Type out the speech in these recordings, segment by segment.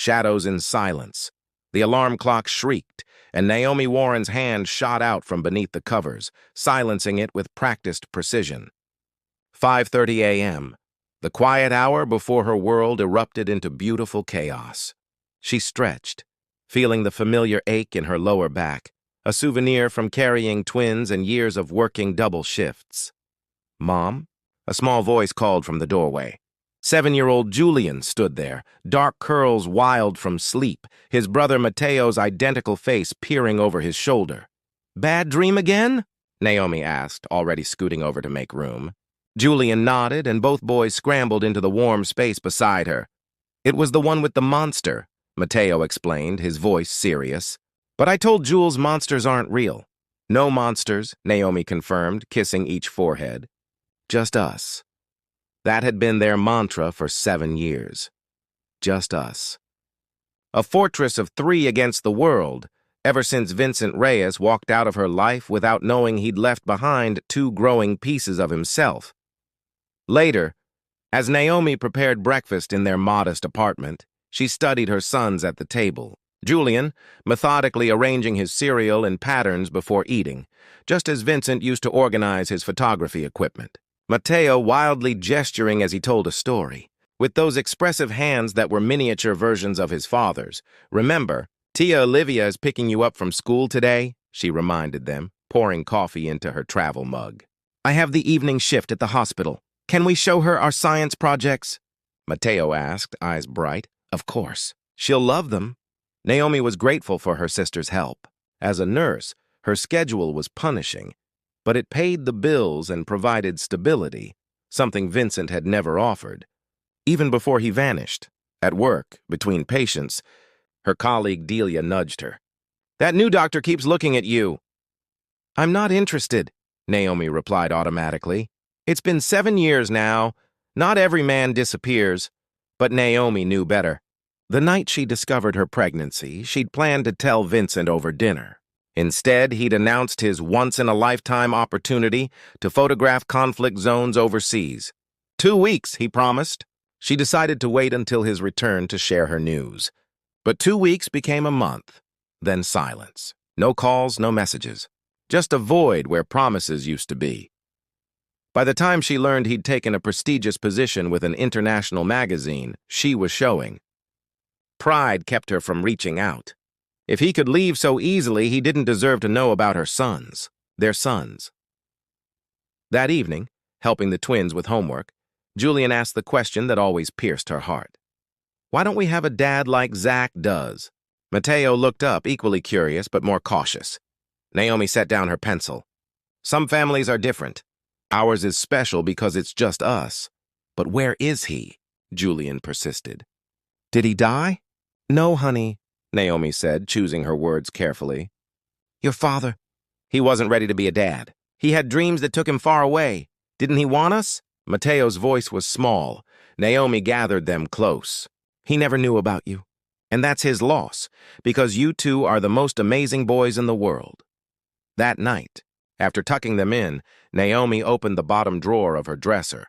shadows in silence. The alarm clock shrieked, and Naomi Warren's hand shot out from beneath the covers, silencing it with practiced precision. 5:30 a.m., the quiet hour before her world erupted into beautiful chaos. She stretched, feeling the familiar ache in her lower back, a souvenir from carrying twins and years of working double shifts. "Mom?" A small voice called from the doorway. 7-year-old Julian stood there, dark curls wild from sleep, his brother Mateo's identical face peering over his shoulder. "Bad dream again?" Naomi asked, already scooting over to make room. Julian nodded, and both boys scrambled into the warm space beside her. "It was the one with the monster," Mateo explained, his voice serious. "But I told Jules monsters aren't real." "No monsters," Naomi confirmed, kissing each forehead. "Just us." That had been their mantra for 7 years. Just us. A fortress of 3 against the world, ever since Vincent Reyes walked out of her life without knowing he'd left behind 2 growing pieces of himself. Later, as Naomi prepared breakfast in their modest apartment, she studied her sons at the table. Julian, methodically arranging his cereal in patterns before eating, just as Vincent used to organize his photography equipment. Mateo wildly gesturing as he told a story, with those expressive hands that were miniature versions of his father's. "Remember, Tia Olivia is picking you up from school today," she reminded them, pouring coffee into her travel mug. "I have the evening shift at the hospital. Can we show her our science projects?" Mateo asked, eyes bright. "Of course. She'll love them." Naomi was grateful for her sister's help. As a nurse, her schedule was punishing, but it paid the bills and provided stability, something Vincent had never offered. Even before he vanished, at work, between patients, her colleague Delia nudged her. "That new doctor keeps looking at you." "I'm not interested," Naomi replied automatically. "It's been 7 years now. Not every man disappears." But Naomi knew better. The night she discovered her pregnancy, she'd planned to tell Vincent over dinner. Instead, he'd announced his once-in-a-lifetime opportunity to photograph conflict zones overseas. 2 weeks, he promised. She decided to wait until his return to share her news. But 2 weeks became a month, then silence. No calls, no messages. Just a void where promises used to be. By the time she learned he'd taken a prestigious position with an international magazine, she was showing. Pride kept her from reaching out. If he could leave so easily, he didn't deserve to know about her sons, their sons. That evening, helping the twins with homework, Julian asked the question that always pierced her heart. "Why don't we have a dad like Zach does?" Mateo looked up, equally curious but more cautious. Naomi set down her pencil. "Some families are different. Ours is special because it's just us." "But where is he?" Julian persisted. "Did he die?" "No, honey," Naomi said, choosing her words carefully. "Your father, he wasn't ready to be a dad. He had dreams that took him far away. Didn't he want us?" Mateo's voice was small. Naomi gathered them close. "He never knew about you. And that's his loss, because you two are the most amazing boys in the world." That night, after tucking them in, Naomi opened the bottom drawer of her dresser,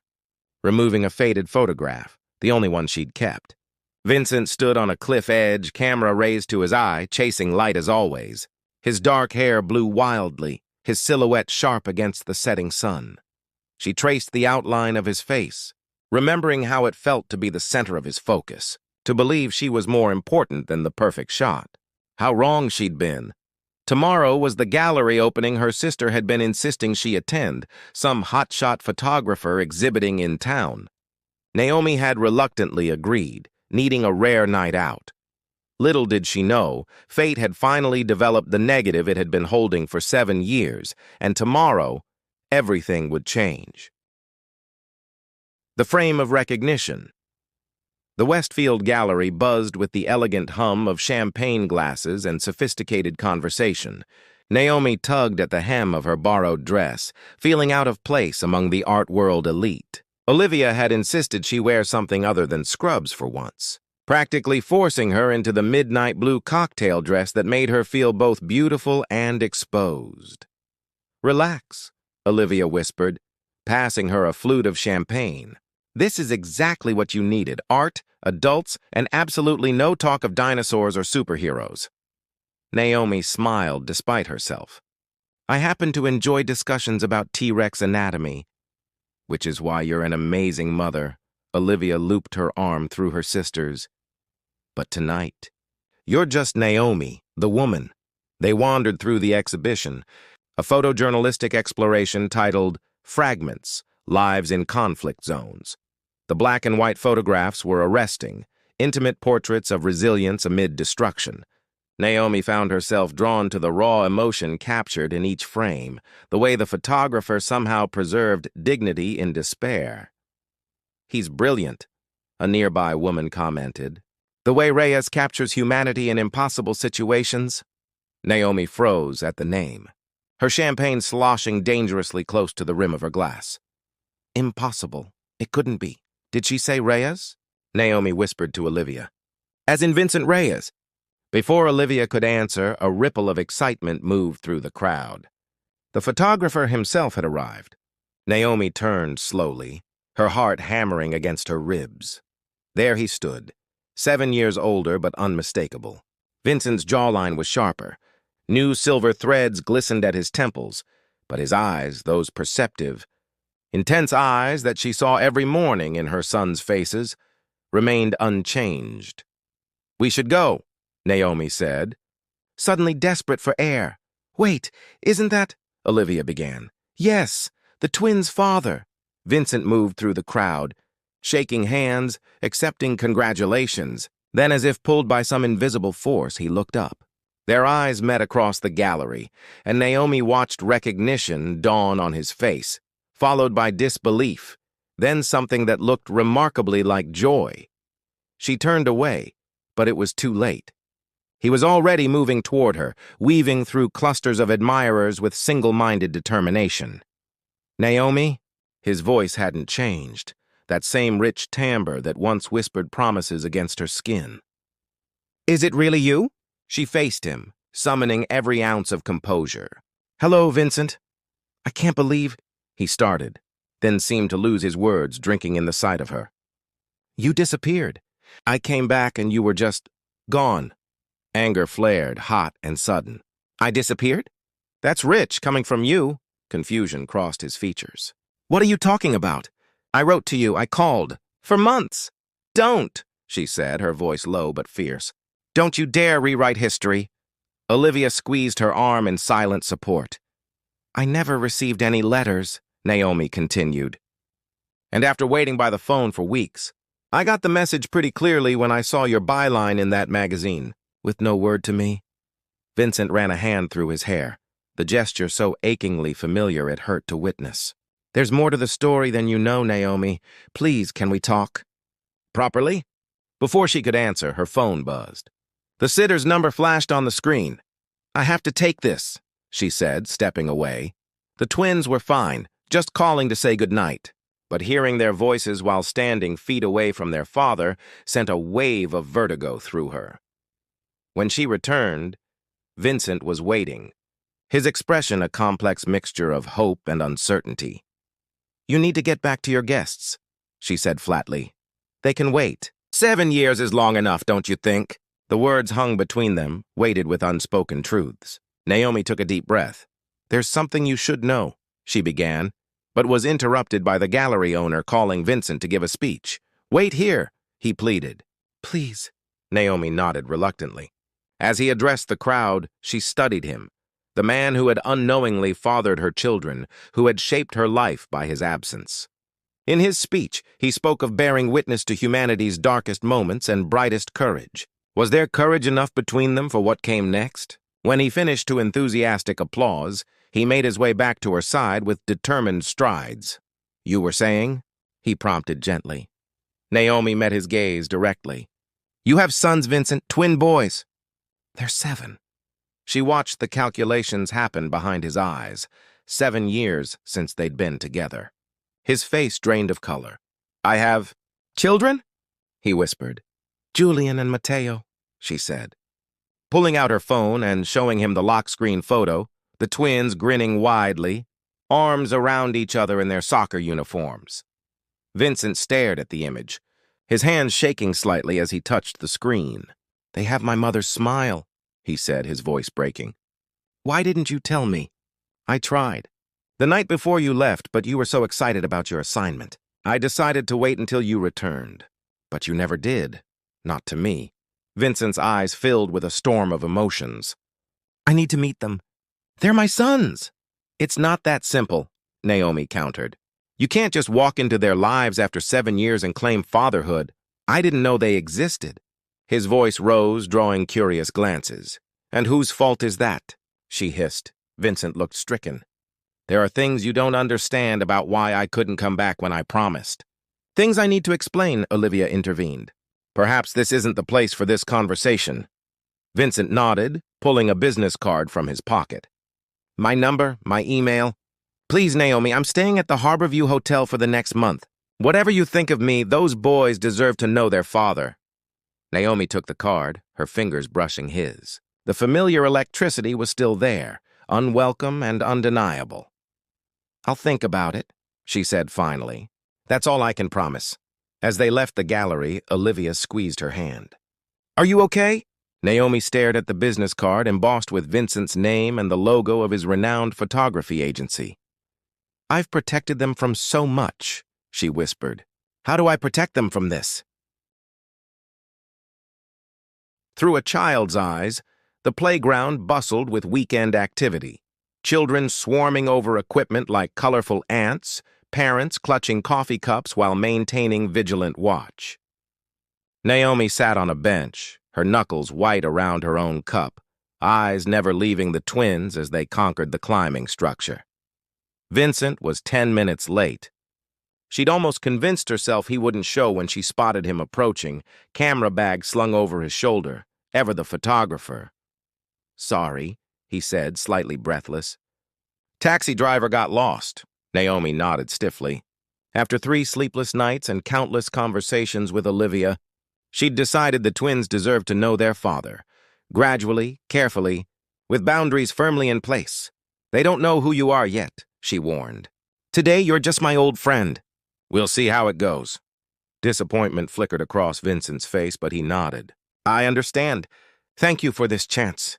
removing a faded photograph, the only one she'd kept. Vincent stood on a cliff edge, camera raised to his eye, chasing light as always. His dark hair blew wildly, his silhouette sharp against the setting sun. She traced the outline of his face, remembering how it felt to be the center of his focus, to believe she was more important than the perfect shot. How wrong she'd been. Tomorrow was the gallery opening her sister had been insisting she attend, some hotshot photographer exhibiting in town. Naomi had reluctantly agreed, needing a rare night out. Little did she know, fate had finally developed the negative it had been holding for 7 years, and tomorrow, everything would change. The frame of recognition. The Westfield Gallery buzzed with the elegant hum of champagne glasses and sophisticated conversation. Naomi tugged at the hem of her borrowed dress, feeling out of place among the art world elite. Olivia had insisted she wear something other than scrubs for once, practically forcing her into the midnight blue cocktail dress that made her feel both beautiful and exposed. "Relax," Olivia whispered, passing her a flute of champagne. This is exactly what you needed: art, adults, and absolutely no talk of dinosaurs or superheroes. Naomi smiled despite herself. I happen to enjoy discussions about T-Rex anatomy, which is why you're an amazing mother. Olivia looped her arm through her sister's. But tonight, you're just Naomi, the woman. They wandered through the exhibition, a photojournalistic exploration titled Fragments, Lives in Conflict Zones. The black and white photographs were arresting, intimate portraits of resilience amid destruction. Naomi found herself drawn to the raw emotion captured in each frame, the way the photographer somehow preserved dignity in despair. He's brilliant, a nearby woman commented. The way Reyes captures humanity in impossible situations. Naomi froze at the name, her champagne sloshing dangerously close to the rim of her glass. Impossible. It couldn't be. Did she say Reyes? Naomi whispered to Olivia. As in Vincent Reyes. Before Olivia could answer, a ripple of excitement moved through the crowd. The photographer himself had arrived. Naomi turned slowly, her heart hammering against her ribs. There he stood, 7 years older but unmistakable. Vincent's jawline was sharper. New silver threads glistened at his temples, but his eyes, those perceptive, intense eyes that she saw every morning in her sons' faces, remained unchanged. We should go, Naomi said, suddenly desperate for air. Wait, isn't that? Olivia began. Yes, the twins' father. Vincent moved through the crowd, shaking hands, accepting congratulations. Then, as if pulled by some invisible force, he looked up. Their eyes met across the gallery, and Naomi watched recognition dawn on his face, followed by disbelief, then something that looked remarkably like joy. She turned away, but it was too late. He was already moving toward her, weaving through clusters of admirers with single-minded determination. Naomi? His voice hadn't changed, that same rich timbre that once whispered promises against her skin. Is it really you? She faced him, summoning every ounce of composure. Hello, Vincent. I can't believe, he started, then seemed to lose his words, drinking in the sight of her. You disappeared. I came back and you were just gone. Anger flared, hot and sudden. I disappeared? That's rich, coming from you. Confusion crossed his features. What are you talking about? I wrote to you, I called. For months. Don't, she said, her voice low but fierce. Don't you dare rewrite history. Olivia squeezed her arm in silent support. I never received any letters, Naomi continued. And after waiting by the phone for weeks, I got the message pretty clearly when I saw your byline in that magazine. With no word to me? Vincent ran a hand through his hair, the gesture so achingly familiar it hurt to witness. There's more to the story than you know, Naomi. Please, can we talk? Properly? Before she could answer, her phone buzzed. The sitter's number flashed on the screen. I have to take this, she said, stepping away. The twins were fine, just calling to say goodnight. But hearing their voices while standing feet away from their father sent a wave of vertigo through her. When she returned, Vincent was waiting, his expression a complex mixture of hope and uncertainty. You need to get back to your guests, she said flatly. They can wait. 7 years is long enough, don't you think? The words hung between them, weighted with unspoken truths. Naomi took a deep breath. There's something you should know, she began, but was interrupted by the gallery owner calling Vincent to give a speech. Wait here, he pleaded. Please. Naomi nodded reluctantly. As he addressed the crowd, she studied him, the man who had unknowingly fathered her children, who had shaped her life by his absence. In his speech, he spoke of bearing witness to humanity's darkest moments and brightest courage. Was there courage enough between them for what came next? When he finished to enthusiastic applause, he made his way back to her side with determined strides. You were saying? He prompted gently. Naomi met his gaze directly. You have sons, Vincent, twin boys. They're 7. She watched the calculations happen behind his eyes, 7 years since they'd been together. His face drained of color. I have children? He whispered. Julian and Mateo, she said. Pulling out her phone and showing him the lock screen photo, the twins grinning widely, arms around each other in their soccer uniforms. Vincent stared at the image, his hands shaking slightly as he touched the screen. "They have my mother's smile," he said, his voice breaking. "Why didn't you tell me?" "I tried. The night before you left, but you were so excited about your assignment. I decided to wait until you returned. But you never did. Not to me." Vincent's eyes filled with a storm of emotions. "I need to meet them. They're my sons." "It's not that simple," Naomi countered. "You can't just walk into their lives after 7 years and claim fatherhood. I didn't know they existed." His voice rose, drawing curious glances. "And whose fault is that?" she hissed. Vincent looked stricken. "There are things you don't understand about why I couldn't come back when I promised." "Things I need to explain," Olivia intervened. "Perhaps this isn't the place for this conversation." Vincent nodded, pulling a business card from his pocket. "My number, my email. Please, Naomi, I'm staying at the Harborview Hotel for the next month. Whatever you think of me, those boys deserve to know their father." Naomi took the card, her fingers brushing his. The familiar electricity was still there, unwelcome and undeniable. "I'll think about it," she said finally. "That's all I can promise." As they left the gallery, Olivia squeezed her hand. "Are you okay?" Naomi stared at the business card embossed with Vincent's name and the logo of his renowned photography agency. "I've protected them from so much," she whispered. "How do I protect them from this?" Through a child's eyes, the playground bustled with weekend activity. Children swarming over equipment like colorful ants, parents clutching coffee cups while maintaining vigilant watch. Naomi sat on a bench, her knuckles white around her own cup, eyes never leaving the twins as they conquered the climbing structure. Vincent was 10 minutes late. She'd almost convinced herself he wouldn't show when she spotted him approaching, camera bag slung over his shoulder, ever the photographer. "Sorry," he said, slightly breathless. "Taxi driver got lost." Naomi nodded stiffly. After 3 sleepless nights and countless conversations with Olivia, she'd decided the twins deserved to know their father. Gradually, carefully, with boundaries firmly in place. "They don't know who you are yet," she warned. "Today, you're just my old friend." "We'll see how it goes." Disappointment flickered across Vincent's face, but he nodded. "I understand. Thank you for this chance."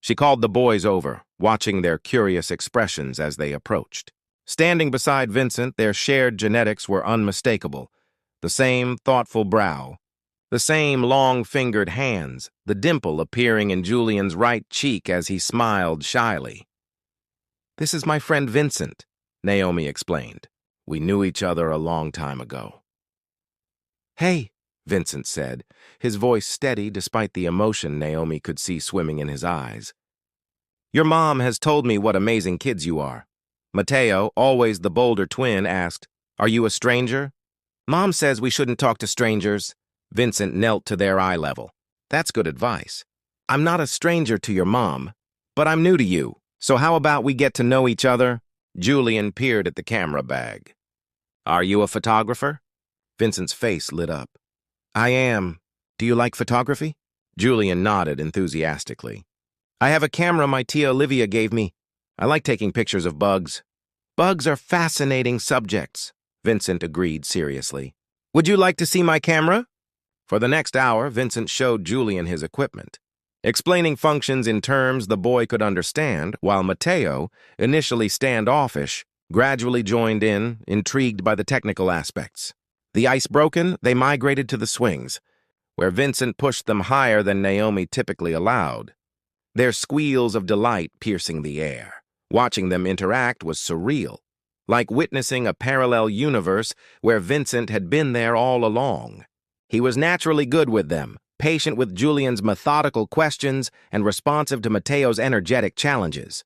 She called the boys over, watching their curious expressions as they approached. Standing beside Vincent, their shared genetics were unmistakable. The same thoughtful brow, the same long-fingered hands, the dimple appearing in Julian's right cheek as he smiled shyly. "This is my friend Vincent," Naomi explained. "We knew each other a long time ago." "Hey," Vincent said, his voice steady despite the emotion Naomi could see swimming in his eyes. "Your mom has told me what amazing kids you are." Mateo, always the bolder twin, asked, "Are you a stranger?" "Mom says we shouldn't talk to strangers." Vincent knelt to their eye level. "That's good advice. I'm not a stranger to your mom, but I'm new to you. So how about we get to know each other?" Julian peered at the camera bag. "Are you a photographer?" Vincent's face lit up. "I am. Do you like photography?" Julian nodded enthusiastically. "I have a camera my tia Olivia gave me. I like taking pictures of bugs." "Bugs are fascinating subjects," Vincent agreed seriously. "Would you like to see my camera?" For the next hour, Vincent showed Julian his equipment, explaining functions in terms the boy could understand, while Mateo, initially standoffish, gradually joined in, intrigued by the technical aspects. The ice broken, they migrated to the swings, where Vincent pushed them higher than Naomi typically allowed, their squeals of delight piercing the air. Watching them interact was surreal, like witnessing a parallel universe where Vincent had been there all along. He was naturally good with them, patient with Julian's methodical questions and responsive to Mateo's energetic challenges.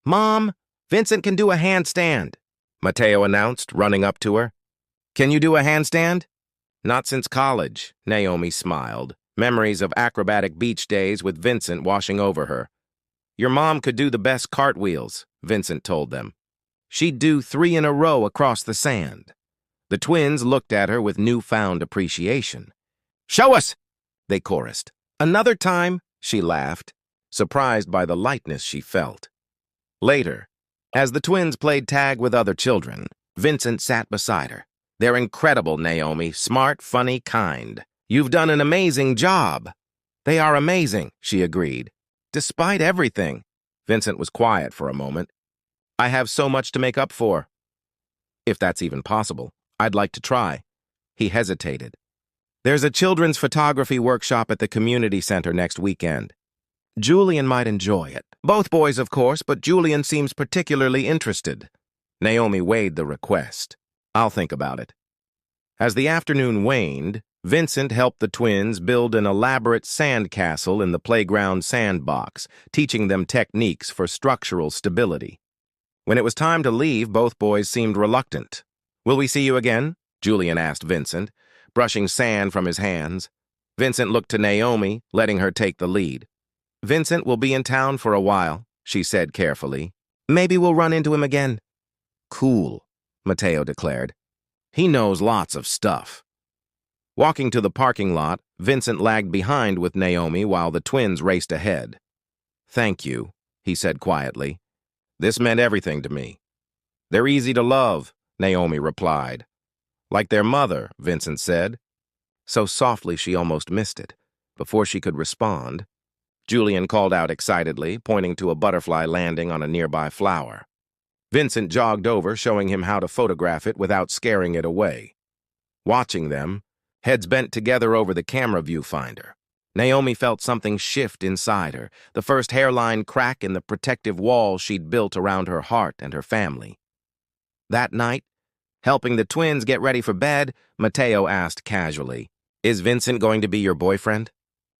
"Mom, Vincent can do a handstand," Mateo announced, running up to her. "Can you do a handstand?" "Not since college," Naomi smiled, memories of acrobatic beach days with Vincent washing over her. "Your mom could do the best cartwheels," Vincent told them. "She'd do 3 in a row across the sand." The twins looked at her with newfound appreciation. "Show us!" they chorused. "Another time," she laughed, surprised by the lightness she felt. Later, as the twins played tag with other children, Vincent sat beside her. They're incredible, Naomi. Smart, funny, kind. You've done an amazing job. They are amazing, she agreed. Despite everything. Vincent was quiet for a moment. I have so much to make up for. If that's even possible, I'd like to try. He hesitated. There's a children's photography workshop at the community center next weekend. Julian might enjoy it. Both boys, of course, but Julian seems particularly interested. Naomi weighed the request. I'll think about it. As the afternoon waned, Vincent helped the twins build an elaborate sand castle in the playground sandbox, teaching them techniques for structural stability. When it was time to leave, both boys seemed reluctant. Will we see you again? Julian asked Vincent, brushing sand from his hands. Vincent looked to Naomi, letting her take the lead. Vincent will be in town for a while, she said carefully. Maybe we'll run into him again. Cool, Mateo declared. He knows lots of stuff. Walking to the parking lot, Vincent lagged behind with Naomi while the twins raced ahead. Thank you, he said quietly. This meant everything to me. They're easy to love, Naomi replied. Like their mother, Vincent said. So softly she almost missed it. Before she could respond, Julian called out excitedly, pointing to a butterfly landing on a nearby flower. Vincent jogged over, showing him how to photograph it without scaring it away. Watching them, heads bent together over the camera viewfinder, Naomi felt something shift inside her, the first hairline crack in the protective wall she'd built around her heart and her family. That night, helping the twins get ready for bed, Mateo asked casually, Is Vincent going to be your boyfriend?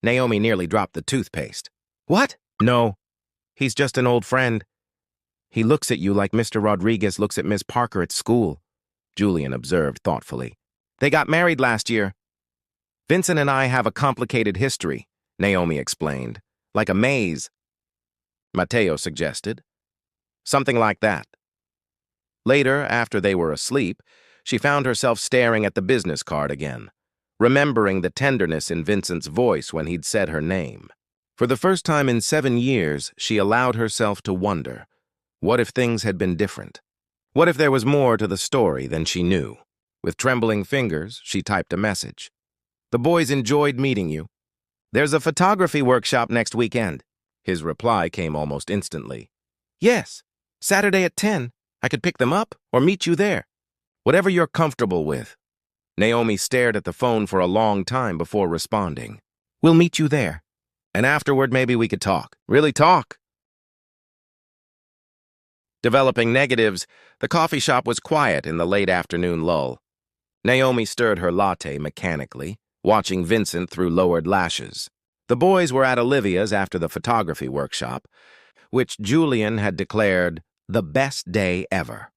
Naomi nearly dropped the toothpaste. What? No, he's just an old friend. He looks at you like Mr. Rodriguez looks at Miss Parker at school, Julian observed thoughtfully. They got married last year. Vincent and I have a complicated history, Naomi explained, like a maze. Mateo suggested. Something like that. Later, after they were asleep, she found herself staring at the business card again, remembering the tenderness in Vincent's voice when he'd said her name. For the first time in 7 years, she allowed herself to wonder, what if things had been different? What if there was more to the story than she knew? With trembling fingers, she typed a message. The boys enjoyed meeting you. There's a photography workshop next weekend. His reply came almost instantly. Yes, Saturday at 10. I could pick them up or meet you there. Whatever you're comfortable with. Naomi stared at the phone for a long time before responding. We'll meet you there. And afterward, maybe we could talk. Really talk. Developing negatives, the coffee shop was quiet in the late afternoon lull. Naomi stirred her latte mechanically, watching Vincent through lowered lashes. The boys were at Olivia's after the photography workshop, which Julian had declared the best day ever.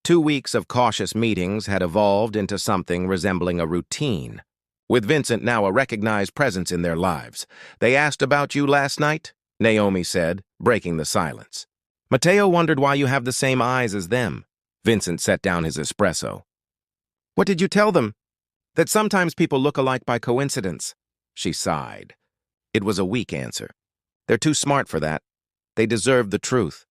2 weeks of cautious meetings had evolved into something resembling a routine, with Vincent now a recognized presence in their lives. They asked about you last night, Naomi said, breaking the silence. Mateo wondered why you have the same eyes as them. Vincent set down his espresso. What did you tell them? That sometimes people look alike by coincidence. She sighed. It was a weak answer. They're too smart for that. They deserve the truth.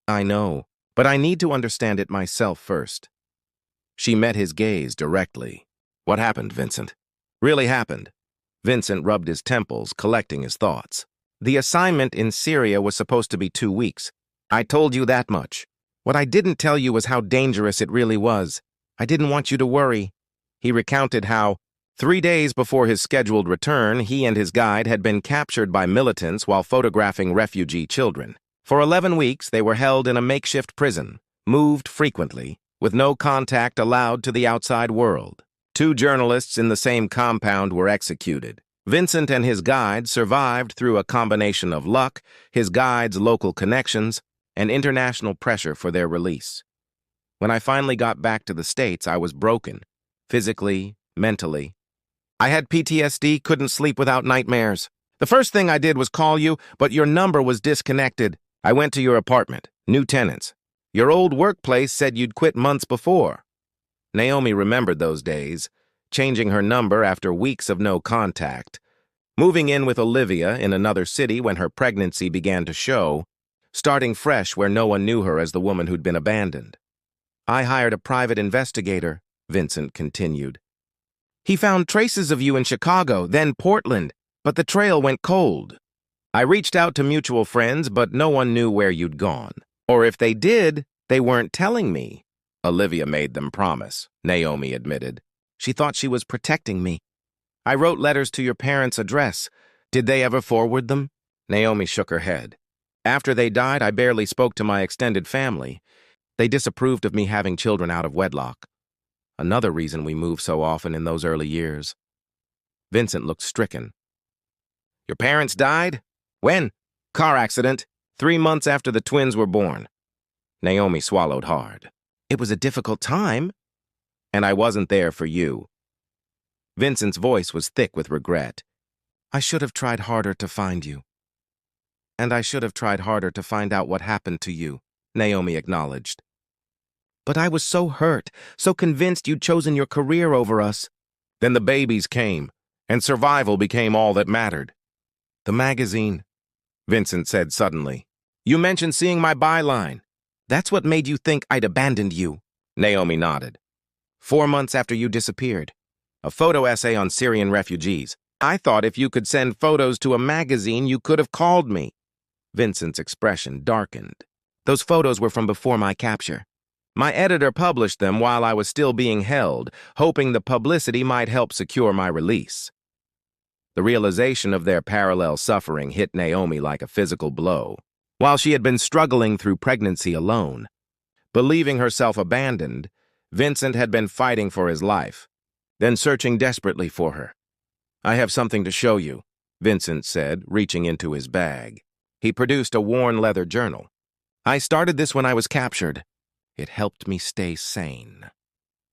I know, but I need to understand it myself first. She met his gaze directly. What happened, Vincent? Really happened. Vincent rubbed his temples, collecting his thoughts. The assignment in Syria was supposed to be 2 weeks. I told you that much. What I didn't tell you was how dangerous it really was. I didn't want you to worry. He recounted how, 3 days before his scheduled return, he and his guide had been captured by militants while photographing refugee children. For 11 weeks, they were held in a makeshift prison, moved frequently, with no contact allowed to the outside world. 2 journalists in the same compound were executed. Vincent and his guide survived through a combination of luck, his guide's local connections, and international pressure for their release. When I finally got back to the States, I was broken, physically, mentally. I had PTSD, couldn't sleep without nightmares. The first thing I did was call you, but your number was disconnected. I went to your apartment, new tenants. Your old workplace said you'd quit months before. Naomi remembered those days, changing her number after weeks of no contact, moving in with Olivia in another city when her pregnancy began to show, starting fresh where no one knew her as the woman who'd been abandoned. I hired a private investigator, Vincent continued. He found traces of you in Chicago, then Portland, but the trail went cold. I reached out to mutual friends, but no one knew where you'd gone. Or if they did, they weren't telling me. Olivia made them promise, Naomi admitted. She thought she was protecting me. I wrote letters to your parents' address. Did they ever forward them? Naomi shook her head. After they died, I barely spoke to my extended family. They disapproved of me having children out of wedlock. Another reason we moved so often in those early years. Vincent looked stricken. Your parents died? When? Car accident, 3 months after the twins were born. Naomi swallowed hard. It was a difficult time, and I wasn't there for you. Vincent's voice was thick with regret. I should have tried harder to find you. And I should have tried harder to find out what happened to you, Naomi acknowledged. But I was so hurt, so convinced you'd chosen your career over us. Then the babies came, and survival became all that mattered. The magazine, Vincent said suddenly. You mentioned seeing my byline. That's what made you think I'd abandoned you. Naomi nodded. 4 months after you disappeared. A photo essay on Syrian refugees. I thought if you could send photos to a magazine, you could have called me. Vincent's expression darkened. Those photos were from before my capture. My editor published them while I was still being held, hoping the publicity might help secure my release. The realization of their parallel suffering hit Naomi like a physical blow. While she had been struggling through pregnancy alone, believing herself abandoned, Vincent had been fighting for his life, then searching desperately for her. I have something to show you, Vincent said, reaching into his bag. He produced a worn leather journal. I started this when I was captured. It helped me stay sane.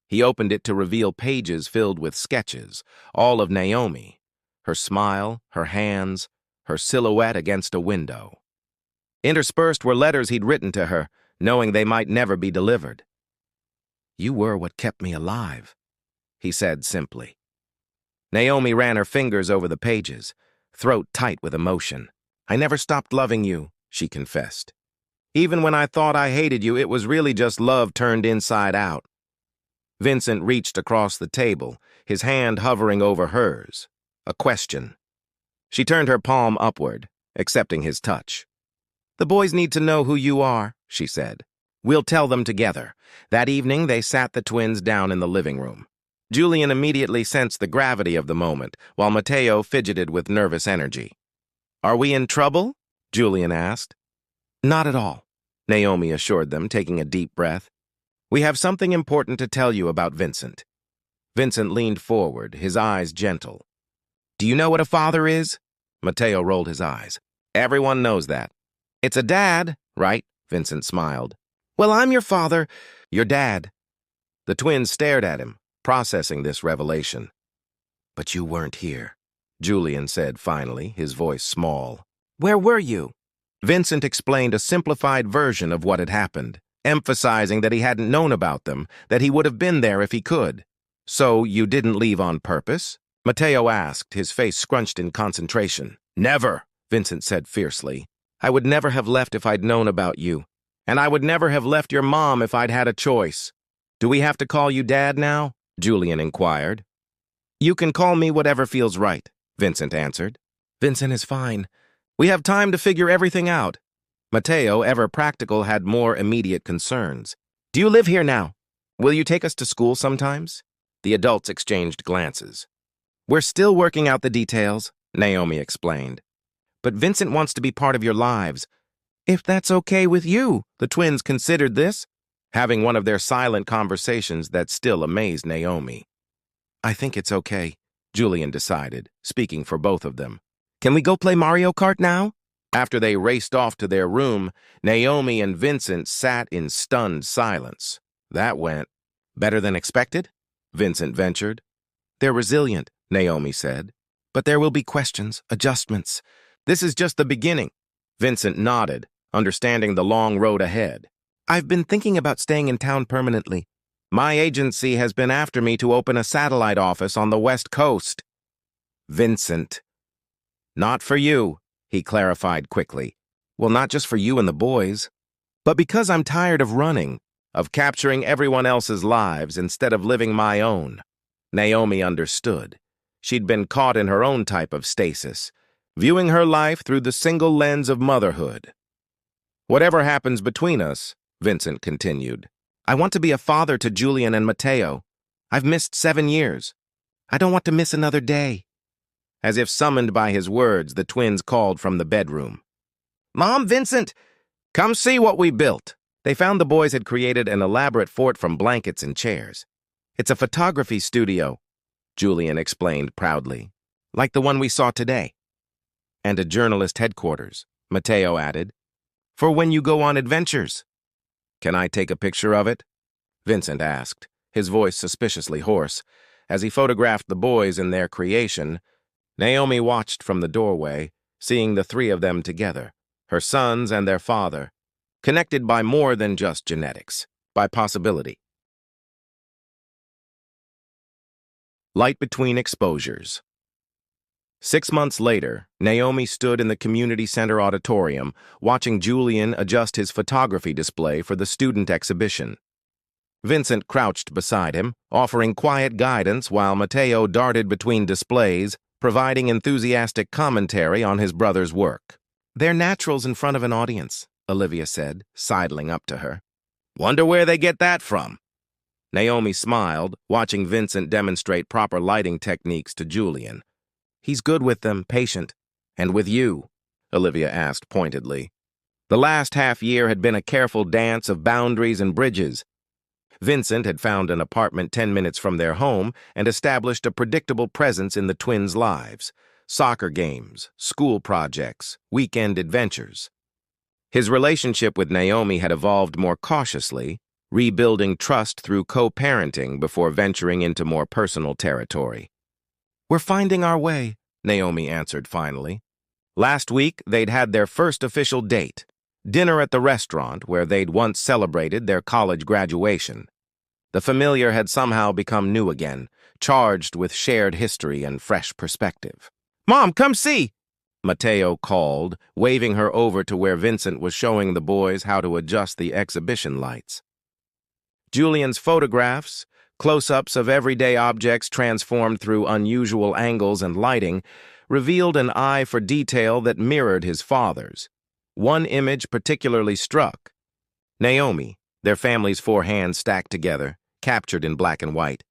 He opened it to reveal pages filled with sketches, all of Naomi, her smile, her hands, her silhouette against a window. Interspersed were letters he'd written to her, knowing they might never be delivered. You were what kept me alive, he said simply. Naomi ran her fingers over the pages, throat tight with emotion. I never stopped loving you, she confessed. Even when I thought I hated you, it was really just love turned inside out. Vincent reached across the table, his hand hovering over hers. A question. She turned her palm upward, accepting his touch. The boys need to know who you are, she said. We'll tell them together. That evening, they sat the twins down in the living room. Julian immediately sensed the gravity of the moment, while Mateo fidgeted with nervous energy. Are we in trouble? Julian asked. Not at all, Naomi assured them, taking a deep breath. We have something important to tell you about Vincent. Vincent leaned forward, his eyes gentle. Do you know what a father is? Mateo rolled his eyes. Everyone knows that. It's a dad, right? Vincent smiled. Well, I'm your father, your dad. The twins stared at him, processing this revelation. But you weren't here, Julian said finally, his voice small. Where were you? Vincent explained a simplified version of what had happened, emphasizing that he hadn't known about them, that he would have been there if he could. So you didn't leave on purpose? Mateo asked, his face scrunched in concentration. Never, Vincent said fiercely. I would never have left if I'd known about you. And I would never have left your mom if I'd had a choice. Do we have to call you Dad now? Julian inquired. You can call me whatever feels right, Vincent answered. Vincent is fine. We have time to figure everything out. Mateo, ever practical, had more immediate concerns. Do you live here now? Will you take us to school sometimes? The adults exchanged glances. We're still working out the details, Naomi explained. But Vincent wants to be part of your lives. If that's okay with you, the twins considered this, having one of their silent conversations that still amazed Naomi. I think it's okay, Julian decided, speaking for both of them. Can we go play Mario Kart now? After they raced off to their room, Naomi and Vincent sat in stunned silence. That went better than expected, Vincent ventured. They're resilient, Naomi said. But there will be questions, adjustments. This is just the beginning. Vincent nodded, understanding the long road ahead. I've been thinking about staying in town permanently. My agency has been after me to open a satellite office on the West Coast. Vincent. Not for you, he clarified quickly. Well, not just for you and the boys, but because I'm tired of running. of capturing everyone else's lives instead of living my own. Naomi understood. She'd been caught in her own type of stasis, viewing her life through the single lens of motherhood. Whatever happens between us, Vincent continued, I want to be a father to Julian and Matteo. I've missed 7 years. I don't want to miss another day. As if summoned by his words, the twins called from the bedroom. Mom, Vincent, come see what we built. They found the boys had created an elaborate fort from blankets and chairs. It's a photography studio, Julian explained proudly, like the one we saw today. And a journalist headquarters, Matteo added, for when you go on adventures. Can I take a picture of it? Vincent asked, his voice suspiciously hoarse. As he photographed the boys in their creation, Naomi watched from the doorway, seeing the 3 of them together, her sons and their father, connected by more than just genetics, by possibility. Light between exposures. 6 months later, Naomi stood in the community center auditorium, watching Julian adjust his photography display for the student exhibition. Vincent crouched beside him, offering quiet guidance while Matteo darted between displays, providing enthusiastic commentary on his brother's work. They're naturals in front of an audience, Olivia said, sidling up to her. Wonder where they get that from? Naomi smiled, watching Vincent demonstrate proper lighting techniques to Julian. He's good with them, patient. And with you? Olivia asked pointedly. The last half-year had been a careful dance of boundaries and bridges. Vincent had found an apartment 10 minutes from their home and established a predictable presence in the twins' lives. Soccer games, school projects, weekend adventures. His relationship with Naomi had evolved more cautiously, rebuilding trust through co-parenting before venturing into more personal territory. We're finding our way, Naomi answered finally. Last week, they'd had their first official date, dinner at the restaurant where they'd once celebrated their college graduation. The familiar had somehow become new again, charged with shared history and fresh perspective. Mom, come see! Matteo called, waving her over to where Vincent was showing the boys how to adjust the exhibition lights. Julian's photographs, close-ups of everyday objects transformed through unusual angles and lighting, revealed an eye for detail that mirrored his father's. One image particularly struck. Naomi, their family's 4 hands stacked together, captured in black and white.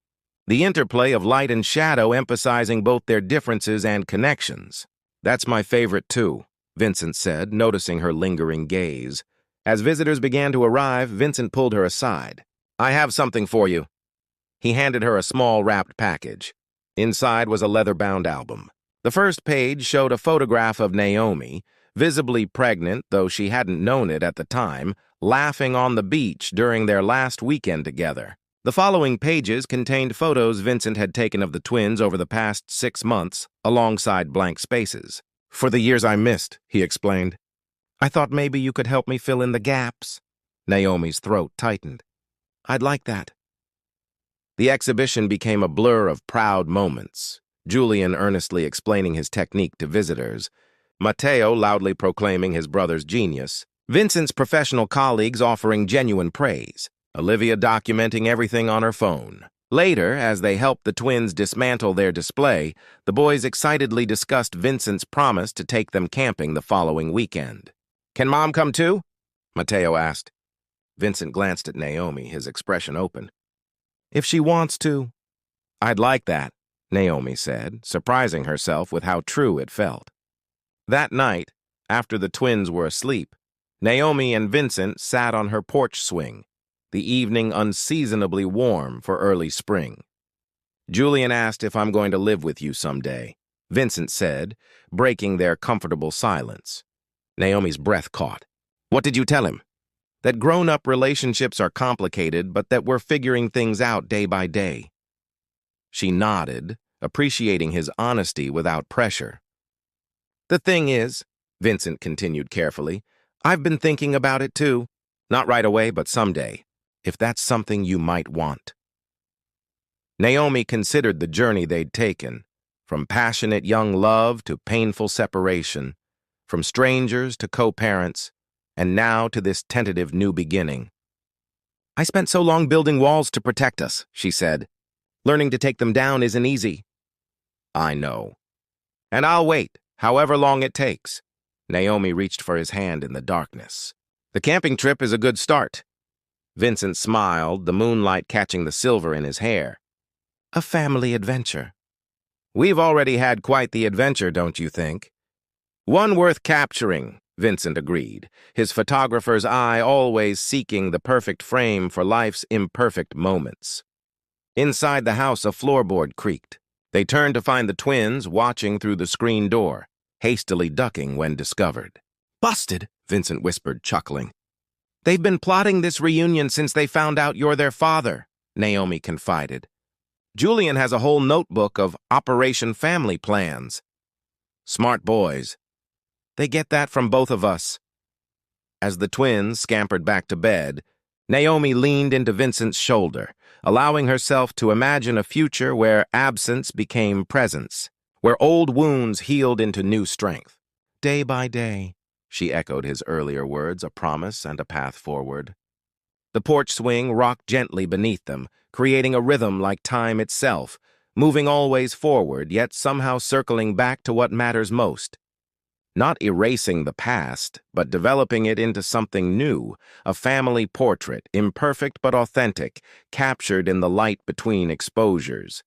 The interplay of light and shadow emphasizing both their differences and connections. That's my favorite too, Vincent said, noticing her lingering gaze. As visitors began to arrive, Vincent pulled her aside. I have something for you. He handed her a small wrapped package. Inside was a leather-bound album. The first page showed a photograph of Naomi, visibly pregnant, though she hadn't known it at the time, laughing on the beach during their last weekend together. The following pages contained photos Vincent had taken of the twins over the past 6 months, alongside blank spaces. For the years I missed, he explained. I thought maybe you could help me fill in the gaps. Naomi's throat tightened. I'd like that. The exhibition became a blur of proud moments, Julian earnestly explaining his technique to visitors, Matteo loudly proclaiming his brother's genius, Vincent's professional colleagues offering genuine praise, Olivia documenting everything on her phone. Later, as they helped the twins dismantle their display, the boys excitedly discussed Vincent's promise to take them camping the following weekend. Can Mom come too? Matteo asked. Vincent glanced at Naomi, his expression open. If she wants to. I'd like that, Naomi said, surprising herself with how true it felt. That night, after the twins were asleep, Naomi and Vincent sat on her porch swing, the evening unseasonably warm for early spring. Julian asked if I'm going to live with you someday, Vincent said, breaking their comfortable silence. Naomi's breath caught. What did you tell him? That grown-up relationships are complicated, but that we're figuring things out day by day. She nodded, appreciating his honesty without pressure. The thing is, Vincent continued carefully, I've been thinking about it too. Not right away, but someday, if that's something you might want. Naomi considered the journey they'd taken, from passionate young love to painful separation, from strangers to co-parents, and now to this tentative new beginning. I spent so long building walls to protect us, she said. Learning to take them down isn't easy. I know. And I'll wait, however long it takes. Naomi reached for his hand in the darkness. The camping trip is a good start. Vincent smiled, the moonlight catching the silver in his hair. A family adventure. We've already had quite the adventure, don't you think? One worth capturing, Vincent agreed, his photographer's eye always seeking the perfect frame for life's imperfect moments. Inside the house, a floorboard creaked. They turned to find the twins watching through the screen door, hastily ducking when discovered. Busted, Vincent whispered, chuckling. They've been plotting this reunion since they found out you're their father, Naomi confided. Julian has a whole notebook of Operation Family plans. Smart boys. They get that from both of us. As the twins scampered back to bed, Naomi leaned into Vincent's shoulder, allowing herself to imagine a future where absence became presence, where old wounds healed into new strength. Day by day, she echoed his earlier words, a promise and a path forward. The porch swing rocked gently beneath them, creating a rhythm like time itself, moving always forward, yet somehow circling back to what matters most. Not erasing the past, but developing it into something new, a family portrait, imperfect but authentic, captured in the light between exposures.